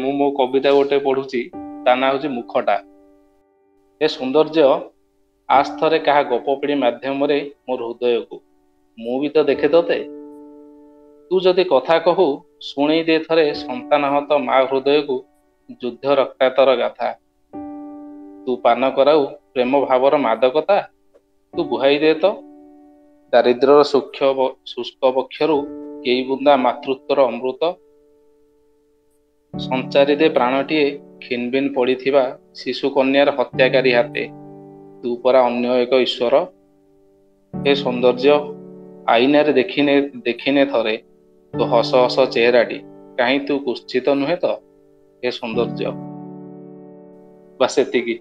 ମୁଁ ମୋ କବିତା ଗୋଟେ ପଢୁଛି, ତା ନାଁ ହେଉଛି ମୁଖଟା। ଏ ସୌନ୍ଦର୍ଯ୍ୟ ଆସ ଥରେ କାହା ଗପ ପିଢ଼ି ମାଧ୍ୟମରେ ମୋର ହୃଦୟକୁ, ମୁଁ ବି ତ ଦେଖେ ତୋତେ। ତୁ ଯଦି କଥା କହୁ ଶୁଣେଇ ଦେ ଥରେ ସନ୍ତାନହତ ମା ହୃଦୟକୁ ଯୁଦ୍ଧ ରକ୍ତାକ୍ତର ଗାଥା। ତୁ ପାନ କରାଉ ପ୍ରେମ ଭାବର ମାଦକତା, ତୁ ବୁହାଇ ଦେ ତ ଦାରିଦ୍ର୍ୟର ଶୁଷ୍କ ବକ୍ଷରୁ କେଇ ବୁନ୍ଦା ମାତୃତ୍ୱର ଅମୃତ। ସଞ୍ଚାରି ଦେ ପ୍ରାଣଟିଏ ଖିନବିନ ପଡ଼ିଥିବା ଶିଶୁ କନ୍ୟାର ହତ୍ୟାକାରୀ ହାତେ। ତୁ ପରା ଅନ୍ୟ ଏକ ଈଶ୍ୱର। ଏ ସୌନ୍ଦର୍ଯ୍ୟ ଆଇନାରେ ଦେଖିନେ ଥରେ ତୋ ହସ ହସ ଚେହେରାଟି, କାହିଁ ତୁ କୁତ୍ସିତ ନୁହେଁ ତ? ଏ ସୌନ୍ଦର୍ଯ୍ୟ। ବାସ୍ ଏତିକି।